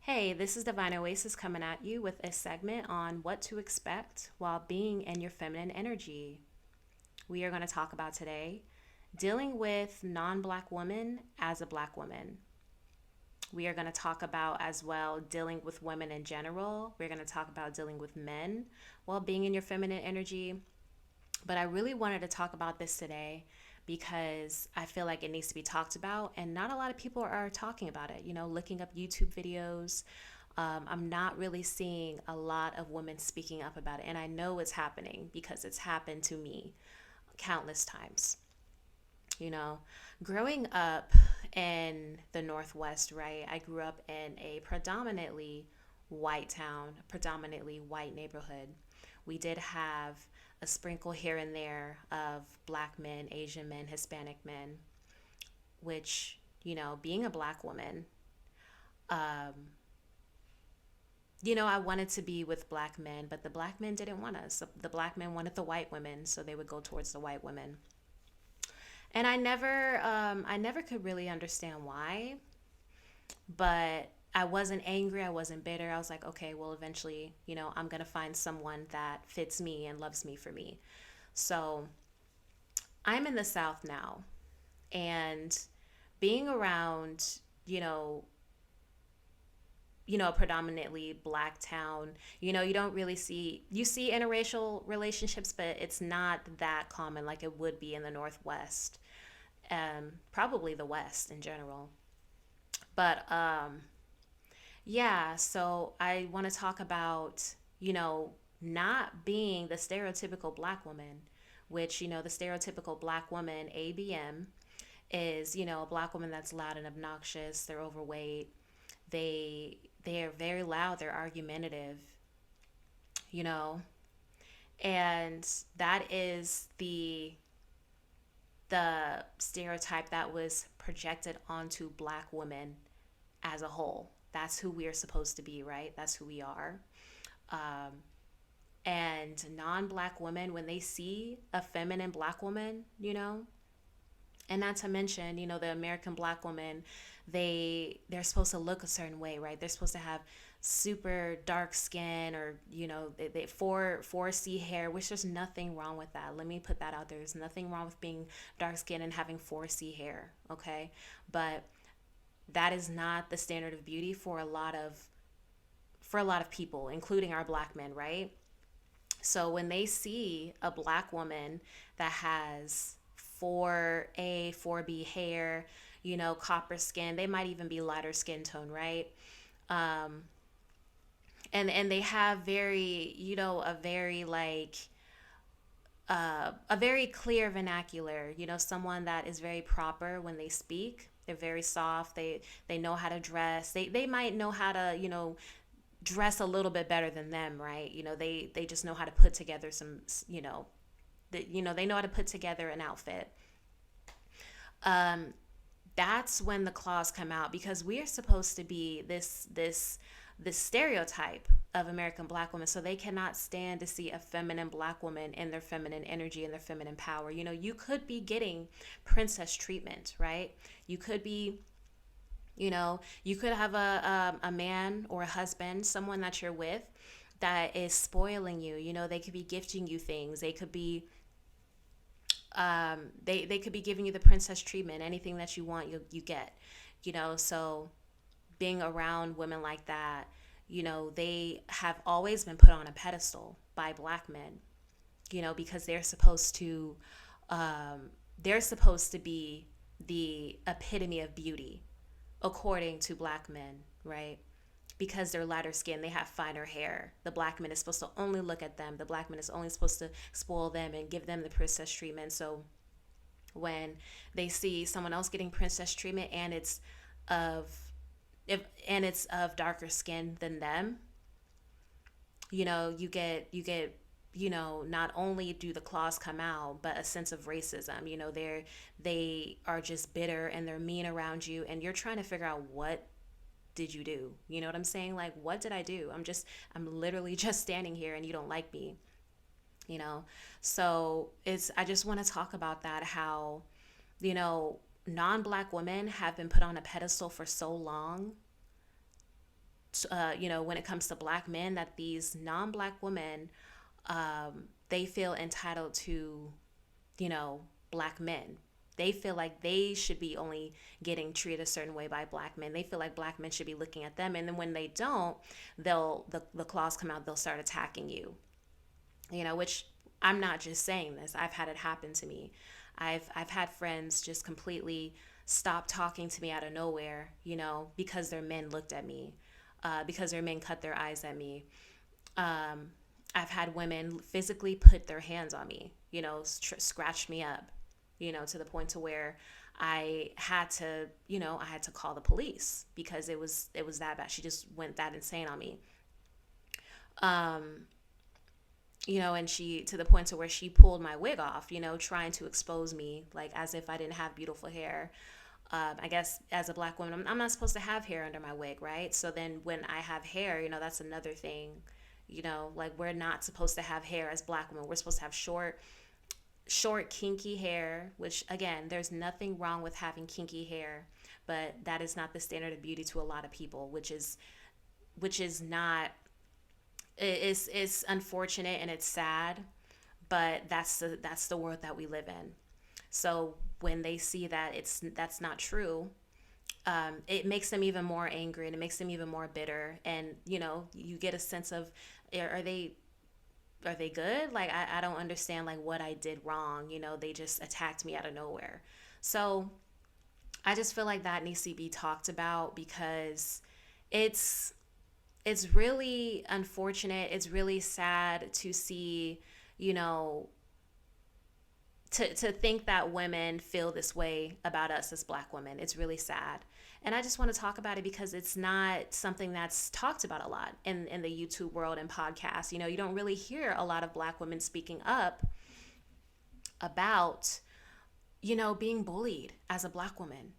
Hey, this is Divine Oasis coming at you with a segment on what to expect while being in your feminine energy. We are going to talk about today dealing with non black women as a black woman. We are going to talk about as well dealing with women in general. We're going to talk about dealing with men while being in your feminine energy. But I really wanted to talk about this today because I feel like it needs to be talked about, and not a lot of people are talking about it. Looking up YouTube videos, I'm not really seeing a lot of women speaking up about it. And I know it's happening because it's happened to me countless times. You know, growing up in the Northwest, right? I grew up in a predominantly white town, predominantly white neighborhood. We did have a sprinkle here and there of black men, Asian men, Hispanic men, which, being a black woman, um, I wanted to be with black men, but the black men didn't want us. So the black men wanted the white women, so they would go towards the white women. And I never could really understand why, but I wasn't angry. I wasn't bitter. I was like, okay, well, eventually, I'm gonna find someone that fits me and loves me for me. So I'm in the South now, and being around, you know, a predominantly black town, you don't really see interracial relationships, but it's not that common like it would be in the Northwest, probably the West in general. But yeah, so I want to talk about, not being the stereotypical black woman, which, the stereotypical black woman, ABM, is, a black woman that's loud and obnoxious, they're overweight, they are very loud, they're argumentative, you know, and that is the stereotype that was projected onto black women as a whole. That's who we are supposed to be, right? That's who we are. Um, and non-black women, when they see a feminine black woman, and not to mention, the American black woman, they're supposed to look a certain way, right? They're supposed to have super dark skin, or they 4C hair, which there's nothing wrong with that. Let me put that out there. There's nothing wrong with being dark skin and having 4C hair, okay? But that is not the standard of beauty for a lot of people, including our black men, right? So when they see a black woman that has 4A, 4B hair, copper skin, they might even be lighter skin tone, right? Um, and they have very, a very clear vernacular, someone that is very proper when they speak. They're very soft. They know how to dress. They might know how to, dress a little bit better than them, right? They just know how to put together some, they know how to put together an outfit. Um, that's when the claws come out, because we are supposed to be this stereotype of American black women. So they cannot stand to see a feminine black woman in their feminine energy and their feminine power. You could be getting princess treatment, right? You could be, you could have a man or a husband, someone that you're with, that is spoiling you. They could be gifting you things. They could be they could be giving you the princess treatment. Anything that you want, you get. So being around women like that, they have always been put on a pedestal by black men, because they're supposed to be the epitome of beauty according to black men, right? Because they're lighter skin, they have finer hair. The black man is supposed to only look at them. The black man is only supposed to spoil them and give them the princess treatment. So when they see someone else getting princess treatment, and of it's of darker skin than them, you get not only do the claws come out, but a sense of racism. They are just bitter and they're mean around you, and you're trying to figure out, what did you do? You know what I'm saying? Like, what did I do? I'm literally just standing here and you don't like me, you know? So I just want to talk about that, how, you know, non-black women have been put on a pedestal for so long when it comes to black men, that these non-black women, they feel entitled to, black men. They feel like they should be only getting treated a certain way by black men. They feel like black men should be looking at them, and then when they don't, the claws come out. They'll start attacking you. Which I'm not just saying this. I've had it happen to me. I've had friends just completely stop talking to me out of nowhere, because their men looked at me, because their men cut their eyes at me. I've had women physically put their hands on me, scratch me up, to the point to where I had to call the police because it was that bad. She just went that insane on me. And she, to the point to where she pulled my wig off, trying to expose me, like as if I didn't have beautiful hair. I guess as a black woman, I'm not supposed to have hair under my wig, right? So then when I have hair, that's another thing, like we're not supposed to have hair as black women. We're supposed to have short, kinky hair, which again, there's nothing wrong with having kinky hair, but that is not the standard of beauty to a lot of people, which is not, it's unfortunate and it's sad, but that's the world that we live in. So when they see that that's not true, it makes them even more angry and it makes them even more bitter. And you get a sense of, are they good? Like I don't understand like what I did wrong. They just attacked me out of nowhere. So I just feel like that needs to be talked about because it's really unfortunate. It's really sad to see, to think that women feel this way about us as black women. It's really sad. And I just want to talk about it because it's not something that's talked about a lot in the YouTube world and podcasts. You don't really hear a lot of black women speaking up about, being bullied as a black woman,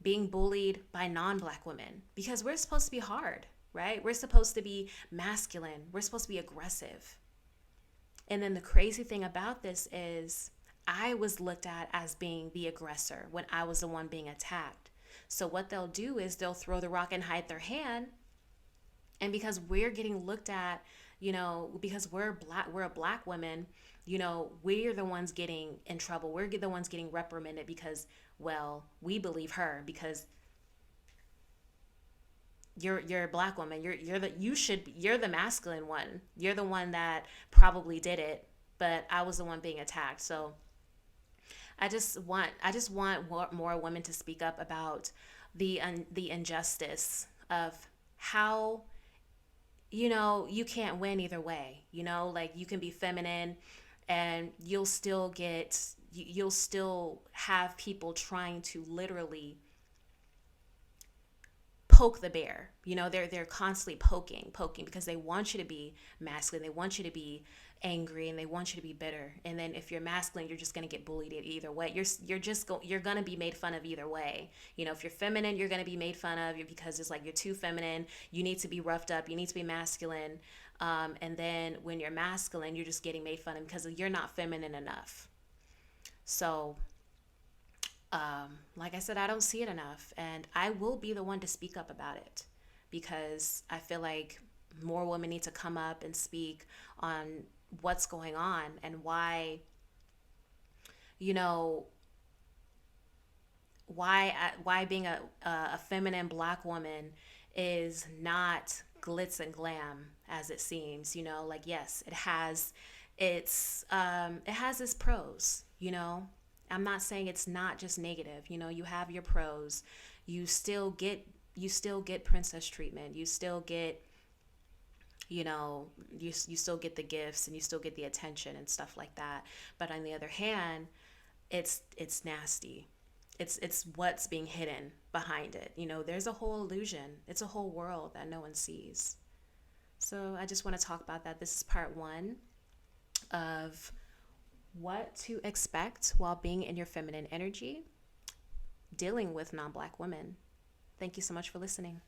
being bullied by non-black women, because we're supposed to be hard, right? We're supposed to be masculine. We're supposed to be aggressive. And then the crazy thing about this is I was looked at as being the aggressor when I was the one being attacked. So what they'll do is they'll throw the rock and hide their hand. And because we're getting looked at, because we're a black woman, we're the ones getting in trouble. We're the ones getting reprimanded because, well, we believe her because you're a black woman. You're the masculine one. You're the one that probably did it, but I was the one being attacked. So I just want more women to speak up about the injustice of how, you can't win either way. Like you can be feminine and you'll still have people trying to literally poke the bear. They're constantly poking because they want you to be masculine. They want you to be angry and they want you to be bitter. And then if you're masculine, you're just going to get bullied either way. You're going to be made fun of either way. If you're feminine, you're going to be made fun of because it's like you're too feminine. You need to be roughed up. You need to be masculine. And then when you're masculine, you're just getting made fun of because you're not feminine enough. So like I said, I don't see it enough, and I will be the one to speak up about it because I feel like more women need to come up and speak on what's going on and why being a feminine black woman is not glitz and glam as it seems. Like yes, it has its pros. I'm not saying it's not just negative. You have your pros. You still get princess treatment. You still get, you still get the gifts and you still get the attention and stuff like that. But on the other hand, it's nasty. It's what's being hidden behind it. There's a whole illusion. It's a whole world that no one sees. So I just want to talk about that. This is part 1 of what to expect while being in your feminine energy, dealing with non-black women. Thank you so much for listening.